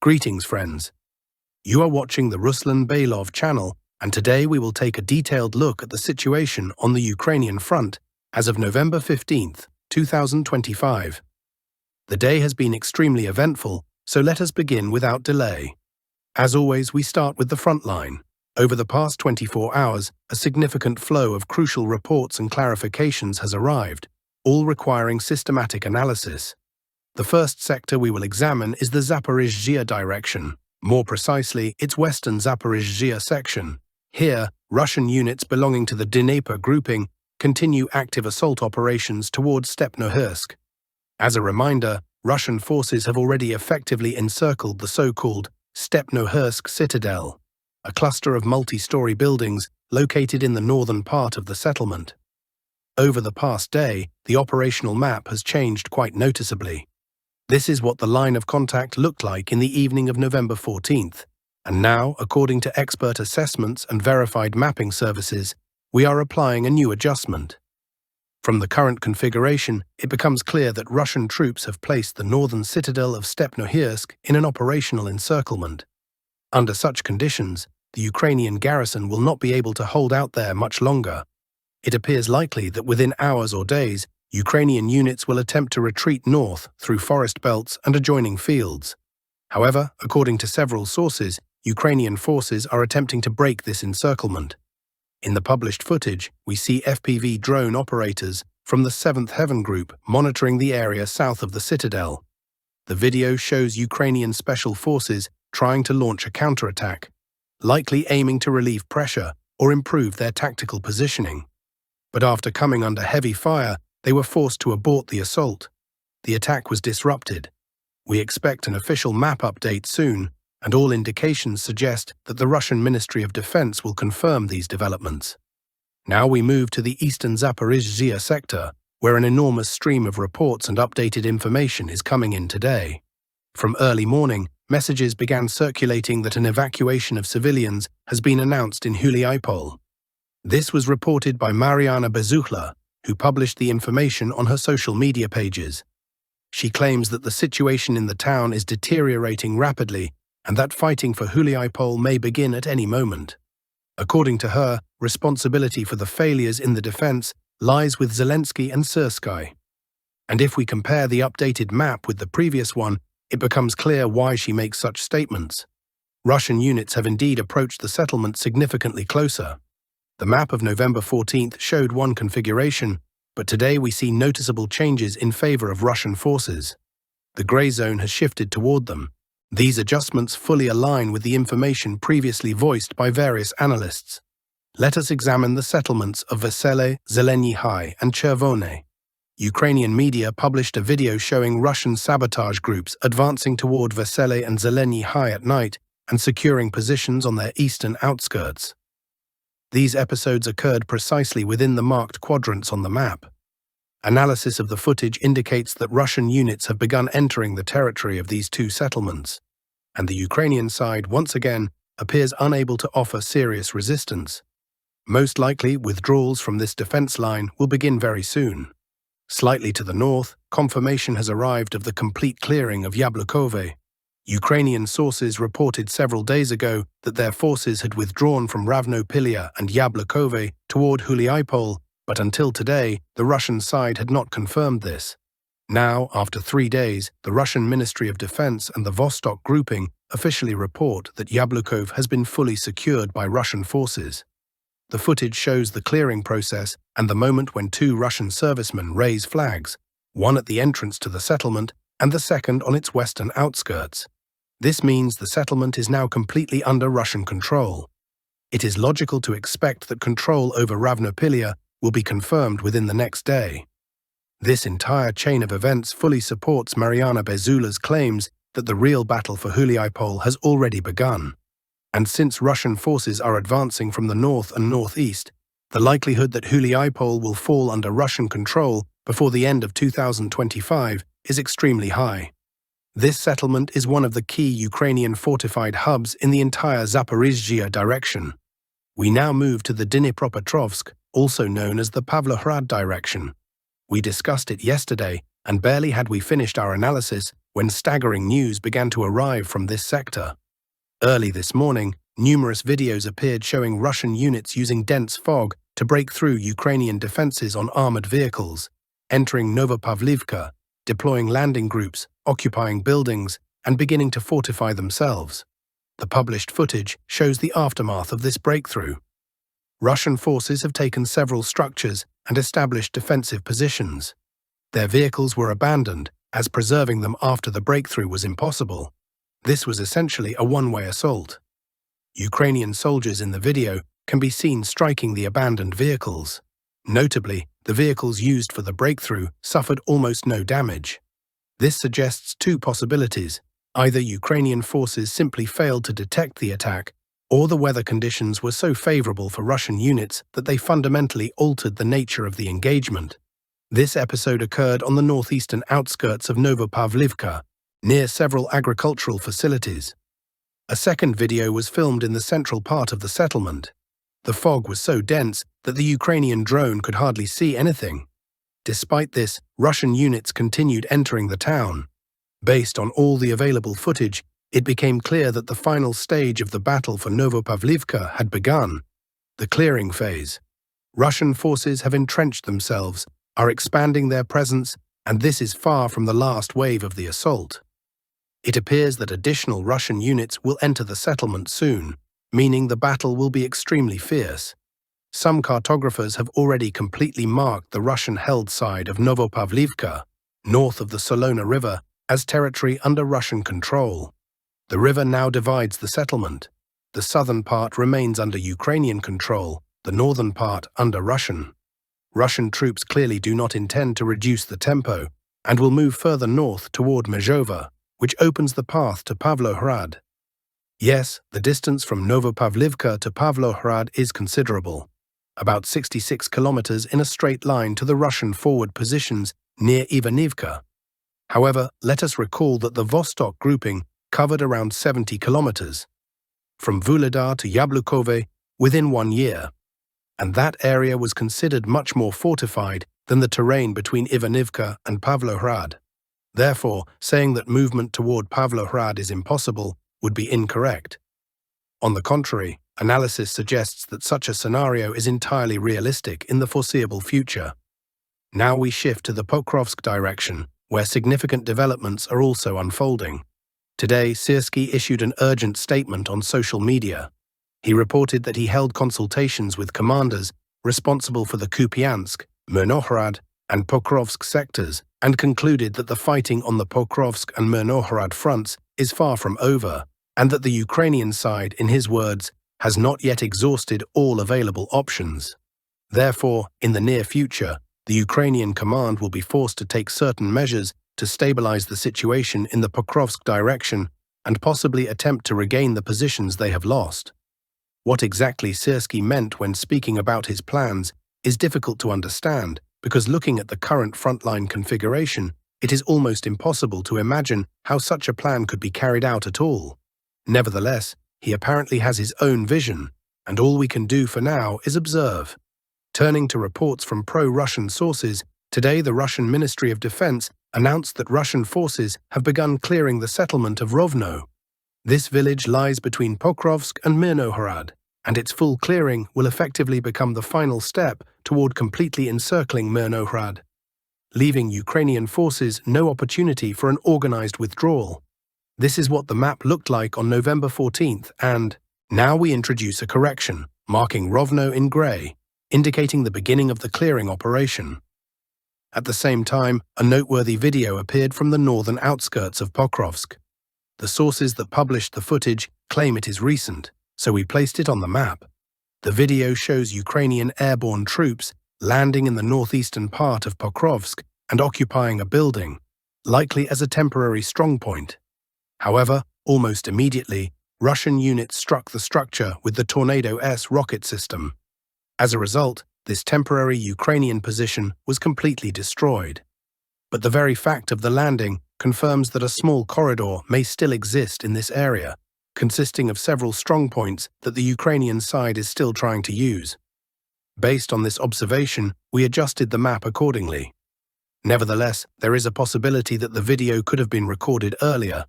Greetings, friends. You are watching the Ruslan Baylov channel, and today we will take a detailed look at the situation on the Ukrainian front as of November 15th, 2025. The day has been extremely eventful, so let us begin without delay. As always, we start with the front line. Over the past 24 hours, a significant flow of crucial reports and clarifications has arrived, all requiring systematic analysis. The first sector we will examine is the Zaporizhia direction, more precisely, its western Zaporizhia section. Here, Russian units belonging to the Dnieper grouping continue active assault operations towards Stepnohirsk. As a reminder, Russian forces have already effectively encircled the so-called Stepnohirsk citadel, a cluster of multi-story buildings located in the northern part of the settlement. Over the past day, the operational map has changed quite noticeably. This is what the line of contact looked like in the evening of November 14th, and now, according to expert assessments and verified mapping services, we are applying a new adjustment. From the current configuration, it becomes clear that Russian troops have placed the northern citadel of Stepnohirsk in an operational encirclement. Under such conditions, the Ukrainian garrison will not be able to hold out there much longer. It appears likely that within hours or days, Ukrainian units will attempt to retreat north through forest belts and adjoining fields. However, according to several sources, Ukrainian forces are attempting to break this encirclement. In the published footage, we see FPV drone operators from the 7th Heaven Group monitoring the area south of the citadel. The video shows Ukrainian special forces trying to launch a counterattack, likely aiming to relieve pressure or improve their tactical positioning. But after coming under heavy fire, they were forced to abort the assault. The attack was disrupted. We expect an official map update soon, and all indications suggest that the Russian Ministry of Defense will confirm these developments. Now we move to the eastern Zaporizhia sector, where an enormous stream of reports and updated information is coming in today. From early morning, messages began circulating that an evacuation of civilians has been announced in Huliaipol. This was reported by Mariana Bezukhla, who published the information on her social media pages. She claims that the situation in the town is deteriorating rapidly and that fighting for Huliaipol may begin at any moment. According to her, responsibility for the failures in the defense lies with Zelensky and Sursky. And if we compare the updated map with the previous one, it becomes clear why she makes such statements. Russian units have indeed approached the settlement significantly closer. The map of November 14th showed one configuration, but today we see noticeable changes in favor of Russian forces. The grey zone has shifted toward them. These adjustments fully align with the information previously voiced by various analysts. Let us examine the settlements of Vesele, Zeleny High, and Chervone. Ukrainian media published a video showing Russian sabotage groups advancing toward Vesele and Zeleny High at night and securing positions on their eastern outskirts. These episodes occurred precisely within the marked quadrants on the map. Analysis of the footage indicates that Russian units have begun entering the territory of these two settlements, and the Ukrainian side once again appears unable to offer serious resistance. Most likely, withdrawals from this defense line will begin very soon. Slightly to the north, confirmation has arrived of the complete clearing of Yablukove. Ukrainian sources reported several days ago that their forces had withdrawn from Ravnopilia and Yablukove toward Huliaipol, but until today, the Russian side had not confirmed this. Now, after 3 days, the Russian Ministry of Defense and the Vostok grouping officially report that Yablukov has been fully secured by Russian forces. The footage shows the clearing process and the moment when 2 Russian servicemen raise flags, one at the entrance to the settlement and the second on its western outskirts. This means the settlement is now completely under Russian control. It is logical to expect that control over Ravnopilia will be confirmed within the next day. This entire chain of events fully supports Mariana Bezukhla's claims that the real battle for Huliaipol has already begun. And since Russian forces are advancing from the north and northeast, the likelihood that Huliaipol will fall under Russian control before the end of 2025 is extremely high. This settlement is one of the key Ukrainian fortified hubs in the entire Zaporizhia direction. We now move to the Dnipropetrovsk, also known as the Pavlohrad direction. We discussed it yesterday, and barely had we finished our analysis when staggering news began to arrive from this sector. Early this morning, numerous videos appeared showing Russian units using dense fog to break through Ukrainian defenses on armored vehicles, entering Novopavlivka, deploying landing groups, occupying buildings, and beginning to fortify themselves. The published footage shows the aftermath of this breakthrough. Russian forces have taken several structures and established defensive positions. Their vehicles were abandoned, as preserving them after the breakthrough was impossible. This was essentially a one-way assault. Ukrainian soldiers in the video can be seen striking the abandoned vehicles. Notably, the vehicles used for the breakthrough suffered almost no damage. This suggests two possibilities. Either Ukrainian forces simply failed to detect the attack, or the weather conditions were so favorable for Russian units that they fundamentally altered the nature of the engagement. This episode occurred on the northeastern outskirts of Novopavlivka, near several agricultural facilities. A second video was filmed in the central part of the settlement. The fog was so dense that the Ukrainian drone could hardly see anything. Despite this, Russian units continued entering the town. Based on all the available footage, it became clear that the final stage of the battle for Novopavlivka had begun, the clearing phase. Russian forces have entrenched themselves, are expanding their presence, and this is far from the last wave of the assault. It appears that additional Russian units will enter the settlement soon, meaning the battle will be extremely fierce. Some cartographers have already completely marked the Russian-held side of Novopavlivka, north of the Solona River, as territory under Russian control. The river now divides the settlement. The southern part remains under Ukrainian control, the northern part under Russian. Russian troops clearly do not intend to reduce the tempo and will move further north toward Myrnohrad, which opens the path to Pavlohrad. Yes, the distance from Novopavlivka to Pavlohrad is considerable, about 66 kilometers in a straight line to the Russian forward positions near Ivanivka. However, let us recall that the Vostok grouping covered around 70 kilometers, from Vuhledar to Yablukove, within 1 year, and that area was considered much more fortified than the terrain between Ivanivka and Pavlohrad. Therefore, saying that movement toward Pavlohrad is impossible would be incorrect. On the contrary, analysis suggests that such a scenario is entirely realistic in the foreseeable future. Now we shift to the Pokrovsk direction, where significant developments are also unfolding. Today, Syrskyi issued an urgent statement on social media. He reported that he held consultations with commanders responsible for the Kupiansk, Myrnohrad, and Pokrovsk sectors, and concluded that the fighting on the Pokrovsk and Myrnohrad fronts is far from over, and that the Ukrainian side, in his words, has not yet exhausted all available options. Therefore, in the near future, the Ukrainian command will be forced to take certain measures to stabilize the situation in the Pokrovsk direction and possibly attempt to regain the positions they have lost. What exactly Syrskyi meant when speaking about his plans is difficult to understand, because looking at the current frontline configuration, it is almost impossible to imagine how such a plan could be carried out at all. Nevertheless, he apparently has his own vision, and all we can do for now is observe. Turning to reports from pro-Russian sources, today the Russian Ministry of Defense announced that Russian forces have begun clearing the settlement of Rovno. This village lies between Pokrovsk and Myrnohrad, and its full clearing will effectively become the final step toward completely encircling Myrnohrad, leaving Ukrainian forces no opportunity for an organized withdrawal. This is what the map looked like on November 14th, and now we introduce a correction, marking Rovno in grey, indicating the beginning of the clearing operation. At the same time, a noteworthy video appeared from the northern outskirts of Pokrovsk. The sources that published the footage claim it is recent, so we placed it on the map. The video shows Ukrainian airborne troops landing in the northeastern part of Pokrovsk and occupying a building, likely as a temporary strongpoint. However, almost immediately, Russian units struck the structure with the Tornado-S rocket system. As a result, this temporary Ukrainian position was completely destroyed. But the very fact of the landing confirms that a small corridor may still exist in this area, consisting of several strongpoints that the Ukrainian side is still trying to use. Based on this observation, we adjusted the map accordingly. Nevertheless, there is a possibility that the video could have been recorded earlier.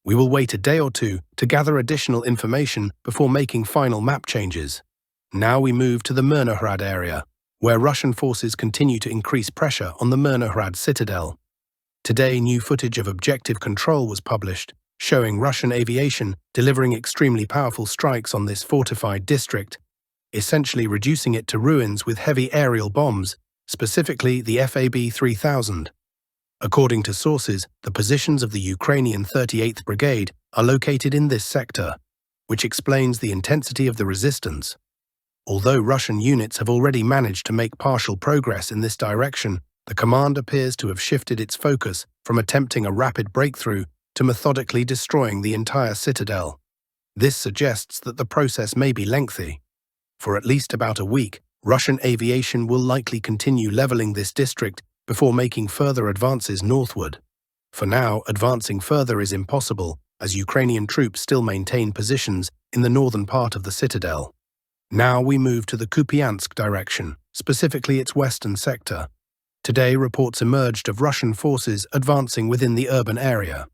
We will wait a day or two to gather additional information before making final map changes. Now we move to the Myrnohrad area, where Russian forces continue to increase pressure on the Myrnohrad citadel. Today, new footage of objective control was published, showing Russian aviation delivering extremely powerful strikes on this fortified district, essentially reducing it to ruins with heavy aerial bombs, specifically the FAB-3000. According to sources, the positions of the Ukrainian 38th Brigade are located in this sector, which explains the intensity of the resistance. Although Russian units have already managed to make partial progress in this direction, the command appears to have shifted its focus from attempting a rapid breakthrough to methodically destroying the entire citadel. This suggests that the process may be lengthy. For at least about a week, Russian aviation will likely continue leveling this district before making further advances northward. For now, advancing further is impossible, as Ukrainian troops still maintain positions in the northern part of the citadel. Now we move to the Kupiansk direction, specifically its western sector. Today, reports emerged of Russian forces advancing within the urban area.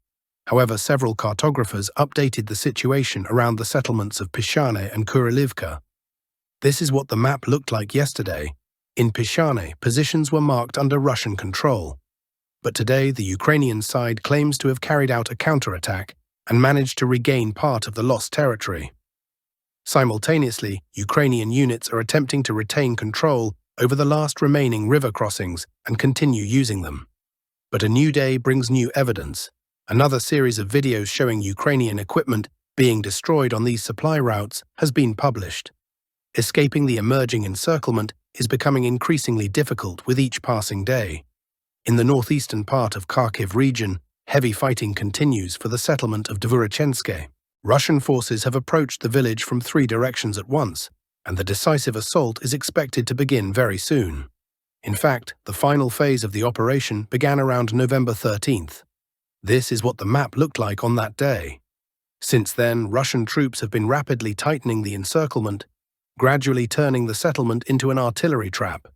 However, several cartographers updated the situation around the settlements of Pokrovsk and Myrnohrad. This is what the map looked like yesterday. In Pokrovsk, positions were marked under Russian control. But today, the Ukrainian side claims to have carried out a counterattack and managed to regain part of the lost territory. Simultaneously, Ukrainian units are attempting to retain control over the last remaining river crossings and continue using them. But a new day brings new evidence. Another series of videos showing Ukrainian equipment being destroyed on these supply routes has been published. Escaping the emerging encirclement is becoming increasingly difficult with each passing day. In the northeastern part of Kharkiv region, heavy fighting continues for the settlement of Dvorochenske. Russian forces have approached the village from 3 directions at once, and the decisive assault is expected to begin very soon. In fact, the final phase of the operation began around November 13th. This is what the map looked like on that day. Since then, Russian troops have been rapidly tightening the encirclement, gradually turning the settlement into an artillery trap.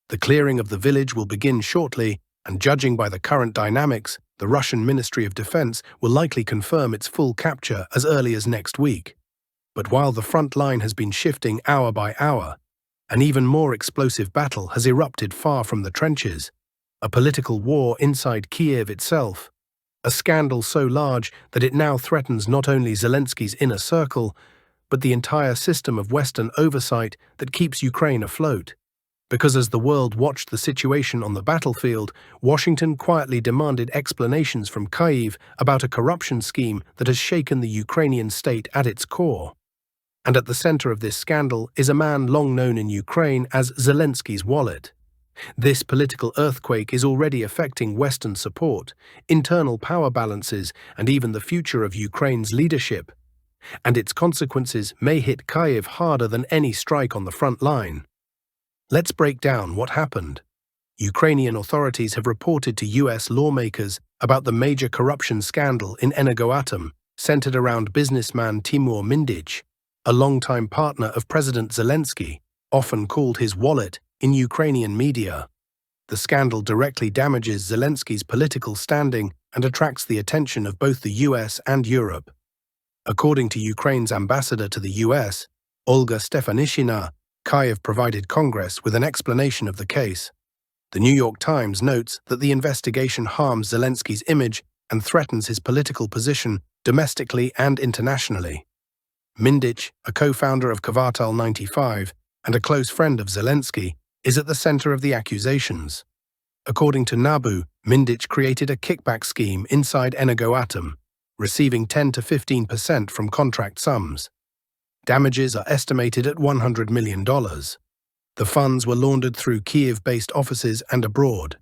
The clearing of the village will begin shortly, and judging by the current dynamics, the Russian Ministry of Defense will likely confirm its full capture as early as next week. But while the front line has been shifting hour by hour, an even more explosive battle has erupted far from the trenches, a political war inside Kiev itself, a scandal so large that it now threatens not only Zelensky's inner circle, but the entire system of Western oversight that keeps Ukraine afloat. Because as the world watched the situation on the battlefield, Washington quietly demanded explanations from Kyiv about a corruption scheme that has shaken the Ukrainian state at its core. And at the center of this scandal is a man long known in Ukraine as Zelensky's wallet. This political earthquake is already affecting Western support, internal power balances, and even the future of Ukraine's leadership. And its consequences may hit Kyiv harder than any strike on the front line. Let's break down what happened. Ukrainian authorities have reported to US lawmakers about the major corruption scandal in Energoatom, centered around businessman Timur Mindich, a longtime partner of President Zelensky, often called his wallet in Ukrainian media. The scandal directly damages Zelensky's political standing and attracts the attention of both the US and Europe. According to Ukraine's ambassador to the US, Olga Stefanishina, Kyiv provided Congress with an explanation of the case. The New York Times notes that the investigation harms Zelensky's image and threatens his political position domestically and internationally. Mindich, a co-founder of Kvartal 95 and a close friend of Zelensky, is at the center of the accusations. According to Nabu, Mindich created a kickback scheme inside Energoatom, receiving 10 to 15% from contract sums. Damages are estimated at $100 million. The funds were laundered through Kyiv-based offices and abroad.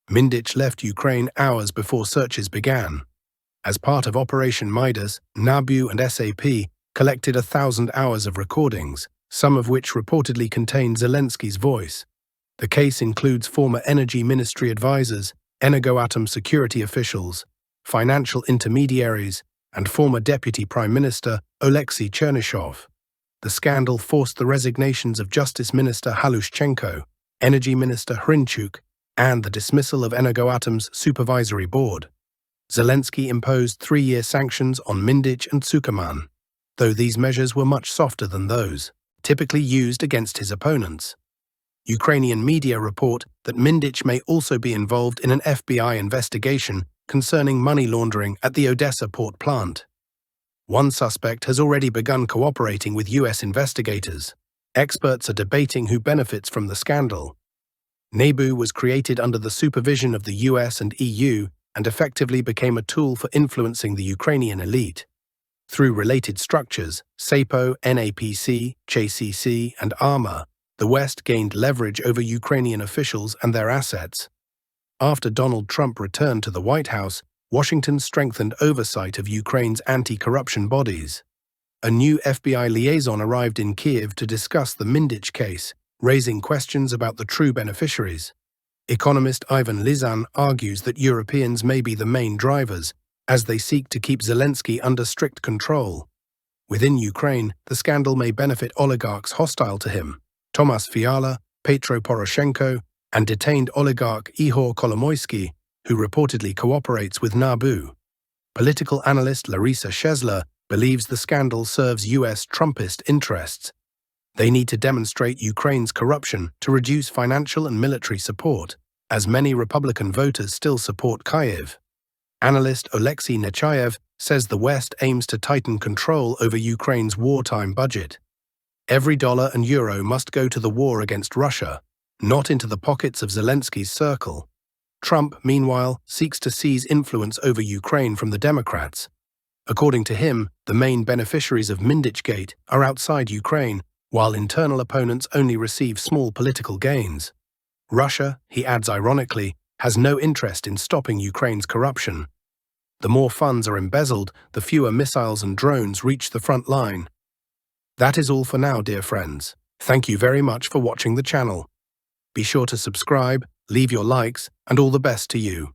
Mindich left Ukraine hours before searches began. As part of Operation Midas, Nabu and SAP collected 1,000 hours of recordings, some of which reportedly contain Zelensky's voice. The case includes former Energy Ministry advisors, Energoatom security officials, financial intermediaries, and former Deputy Prime Minister Oleksiy Chernyshov. The scandal forced the resignations of Justice Minister Halushchenko, Energy Minister Hrinchuk, and the dismissal of Energoatom's supervisory board. Zelensky imposed 3-year sanctions on Mindych and Sukerman, though these measures were much softer than those typically used against his opponents. Ukrainian media report that Mindych may also be involved in an FBI investigation concerning money laundering at the Odessa port plant. One suspect has already begun cooperating with US investigators. Experts are debating who benefits from the scandal. NABU was created under the supervision of the US and EU and effectively became a tool for influencing the Ukrainian elite. Through related structures, SAPO, NAPC, JCC, and ARMA, the West gained leverage over Ukrainian officials and their assets. After Donald Trump returned to the White House, Washington strengthened oversight of Ukraine's anti-corruption bodies. A new FBI liaison arrived in Kiev to discuss the Mindych case, raising questions about the true beneficiaries. Economist Ivan Lizan argues that Europeans may be the main drivers, as they seek to keep Zelensky under strict control. Within Ukraine, the scandal may benefit oligarchs hostile to him, Tomas Fiala, Petro Poroshenko, and detained oligarch Ihor Kolomoisky, who reportedly cooperates with NABU. Political analyst Larissa Shesler believes the scandal serves US Trumpist interests. They need to demonstrate Ukraine's corruption to reduce financial and military support, as many Republican voters still support Kyiv. Analyst Oleksiy Nechayev says the West aims to tighten control over Ukraine's wartime budget. Every dollar and euro must go to the war against Russia, not into the pockets of Zelensky's circle. Trump, meanwhile, seeks to seize influence over Ukraine from the Democrats. According to him, the main beneficiaries of Mindychgate are outside Ukraine, while internal opponents only receive small political gains. Russia, he adds ironically, has no interest in stopping Ukraine's corruption. The more funds are embezzled, the fewer missiles and drones reach the front line. That is all for now, dear friends. Thank you very much for watching the channel. Be sure to subscribe, leave your likes, and all the best to you.